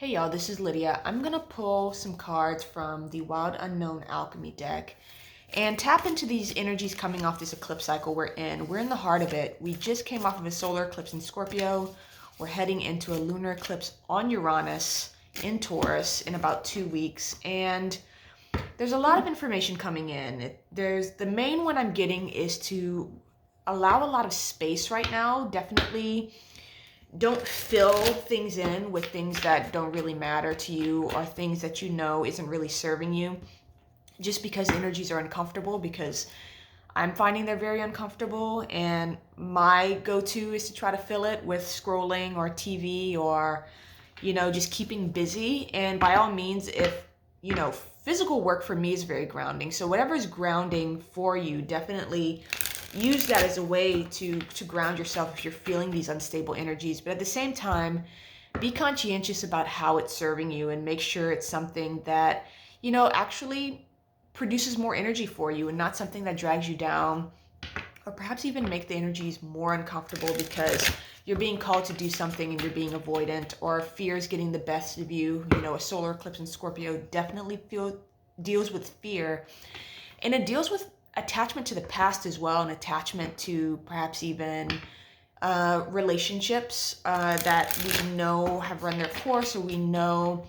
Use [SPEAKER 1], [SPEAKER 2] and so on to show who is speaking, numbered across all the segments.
[SPEAKER 1] Hey y'all, this is Lydia. I'm gonna pull some cards from the Wild Unknown Alchemy deck and tap into these energies coming off this eclipse cycle we're in. We're in the heart of it. We just came off of a solar eclipse in Scorpio. We're heading into a lunar eclipse on Uranus in Taurus in about 2 weeks. And there's a lot of information coming in. There's the main one I'm getting is to allow a lot of space right now. Definitely don't fill things in with things that don't really matter to you or things that you know isn't really serving you just because energies are uncomfortable, because I'm finding they're very uncomfortable, and my go-to is to try to fill it with scrolling or TV or just keeping busy. And by all means, if physical work for me is very grounding, so whatever is grounding for you, definitely use that as a way to ground yourself if you're feeling these unstable energies. But at the same time, be conscientious about how it's serving you and make sure it's something that actually produces more energy for you and not something that drags you down or perhaps even make the energies more uncomfortable because you're being called to do something and you're being avoidant, or fear is getting the best of you. A solar eclipse in Scorpio definitely deals with fear, and it deals with attachment to the past as well, and attachment to perhaps even relationships that we know have run their course, or we know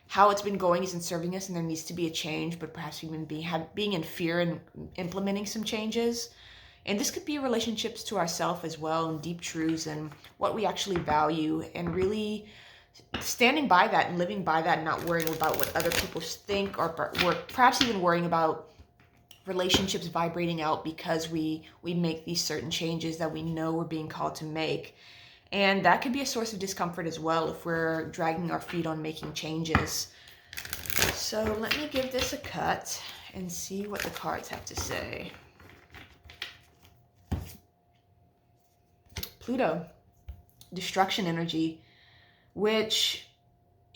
[SPEAKER 1] how it's been going isn't serving us and there needs to be a change, but perhaps even being in fear and implementing some changes. And this could be relationships to ourselves as well, and deep truths and what we actually value, and really standing by that and living by that and not worrying about what other people think, or perhaps even worrying about relationships vibrating out because we make these certain changes that we know we're being called to make. And that could be a source of discomfort as well if we're dragging our feet on making changes. So let me give this a cut and see what the cards have to say. Pluto, destruction energy, which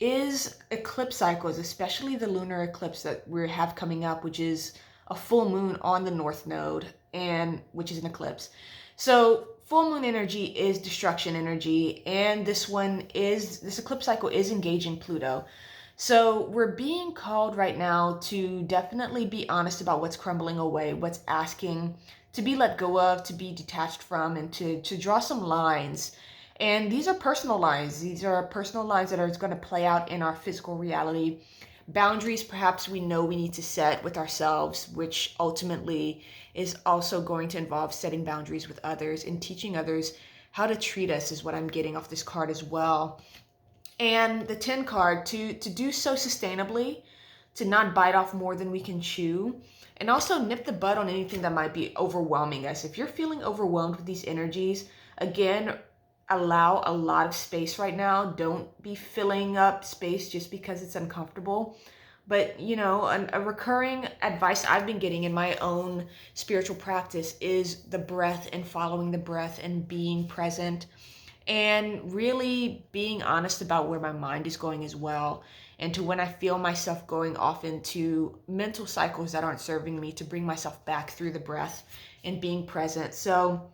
[SPEAKER 1] is eclipse cycles, especially the lunar eclipse that we have coming up, which is a full moon on the north node, and which is an eclipse. So full moon energy is destruction energy, and this eclipse cycle is engaging Pluto. So we're being called right now to definitely be honest about what's crumbling away, what's asking to be let go of, to be detached from, and to draw some lines. And these are personal lines. These are personal lines that are going to play out in our physical reality. Boundaries perhaps we know we need to set with ourselves, which ultimately is also going to involve setting boundaries with others and teaching others how to treat us, is what I'm getting off this card as well. And the 10 card, to do so sustainably, to not bite off more than we can chew, and also nip the bud on anything that might be overwhelming us. If you're feeling overwhelmed with these energies, again, allow a lot of space right now. Don't be filling up space just because it's uncomfortable. But a recurring advice I've been getting in my own spiritual practice is the breath, and following the breath and being present, and really being honest about where my mind is going as well, and to when I feel myself going off into mental cycles that aren't serving me, to bring myself back through the breath and being present. So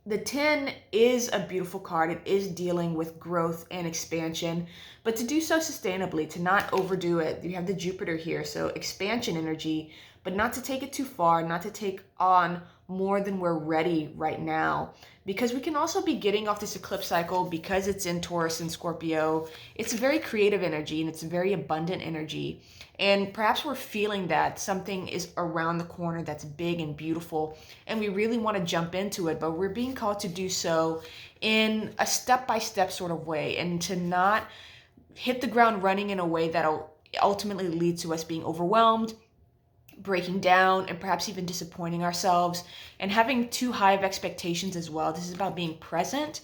[SPEAKER 1] the 10 is a beautiful card. It is dealing with growth and expansion, but to do so sustainably, to not overdo it. You have the Jupiter here, so expansion energy, but not to take it too far, not to take on more than we're ready right now. Because we can also be getting off this eclipse cycle, because it's in Taurus and Scorpio. It's a very creative energy and it's a very abundant energy. And perhaps we're feeling that something is around the corner that's big and beautiful, and we really want to jump into it, but we're being called to do so in a step-by-step sort of way, and to not hit the ground running in a way that'll ultimately lead to us being overwhelmed, breaking down, and perhaps even disappointing ourselves and having too high of expectations as well. This is about being present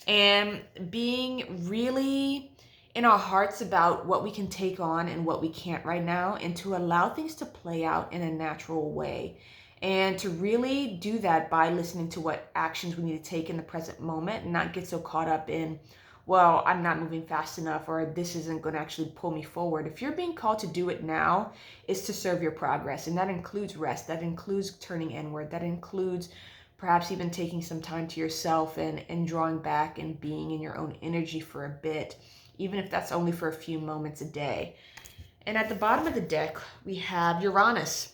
[SPEAKER 1] and being really in our hearts about what we can take on and what we can't right now, and to allow things to play out in a natural way. And to really do that by listening to what actions we need to take in the present moment, and not get so caught up in, well, I'm not moving fast enough, or this isn't going to actually pull me forward. If you're being called to do it now, it's to serve your progress. And that includes rest. That includes turning inward. That includes perhaps even taking some time to yourself and drawing back and being in your own energy for a bit. even if that's only for a few moments a day. And at the bottom of the deck, we have Uranus,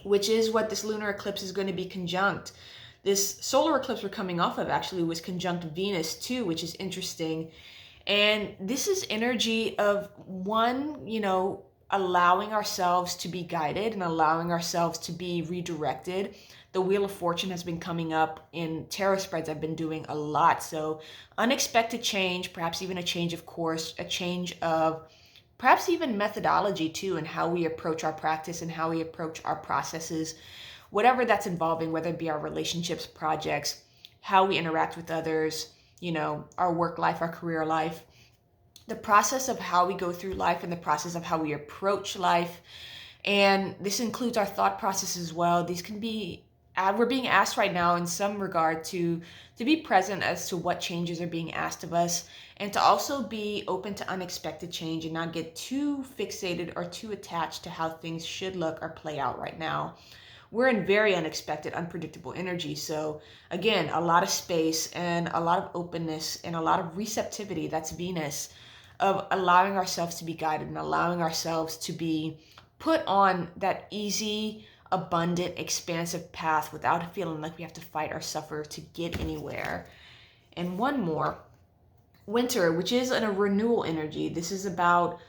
[SPEAKER 1] which is what this lunar eclipse is going to be conjunct. This solar eclipse we're coming off of actually was conjunct Venus too, which is interesting. And this is energy of one, allowing ourselves to be guided and allowing ourselves to be redirected. The Wheel of Fortune has been coming up in tarot spreads I've been doing a lot. So unexpected change, perhaps even a change of course, a change of perhaps even methodology too, and how we approach our practice and how we approach our processes, whatever that's involving, whether it be our relationships, projects, how we interact with others, our work life, our career life, the process of how we go through life and the process of how we approach life. And this includes our thought process as well. These can be, we're being asked right now in some regard to be present as to what changes are being asked of us, and to also be open to unexpected change and not get too fixated or too attached to how things should look or play out right now. We're in very unexpected, unpredictable energy. So again, a lot of space and a lot of openness and a lot of receptivity, that's Venus, of allowing ourselves to be guided and allowing ourselves to be put on that easy, abundant, expansive path without feeling like we have to fight or suffer to get anywhere. And one more, Winter, which is a renewal energy. This is about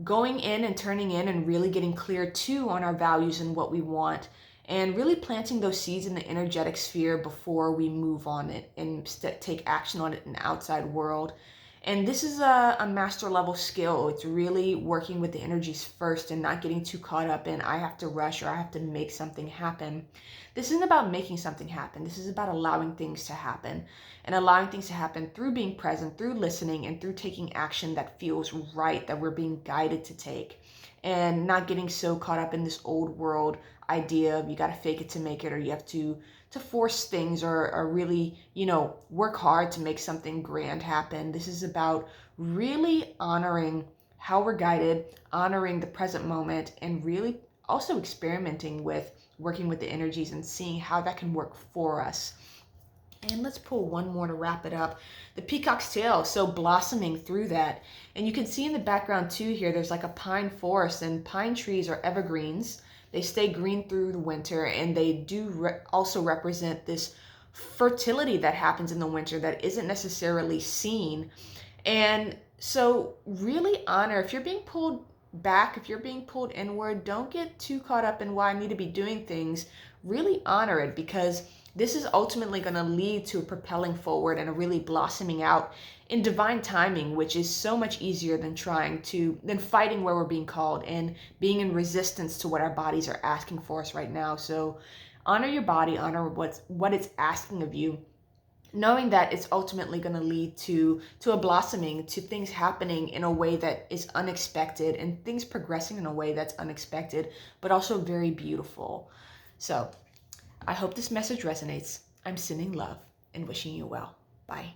[SPEAKER 1] going in and turning in and really getting clear too on our values and what we want, and really planting those seeds in the energetic sphere before we move on it and take action on it in the outside world. And this is a master level skill. It's really working with the energies first and not getting too caught up in I have to rush or I have to make something happen. This isn't about making something happen. This is about allowing things to happen, and allowing things to happen through being present, through listening, and through taking action that feels right, that we're being guided to take, and not getting so caught up in this old world idea of you got to fake it to make it, or you have to force things, or really, work hard to make something grand happen. This is about really honoring how we're guided, honoring the present moment, and really also experimenting with working with the energies and seeing how that can work for us. And let's pull one more to wrap it up. The peacock's tail, so blossoming through that. And you can see in the background too here, there's like a pine forest, and pine trees are evergreens. They stay green through the winter, and they do also represent this fertility that happens in the winter that isn't necessarily seen. And so really honor, if you're being pulled back, if you're being pulled inward, don't get too caught up in why I need to be doing things. Really honor it, because this is ultimately going to lead to a propelling forward and a really blossoming out in divine timing, which is so much easier than fighting where we're being called and being in resistance to what our bodies are asking for us right now. So honor your body, honor what it's asking of you, knowing that it's ultimately going to lead to a blossoming, to things happening in a way that is unexpected, and things progressing in a way that's unexpected, but also very beautiful. So I hope this message resonates. I'm sending love and wishing you well. Bye.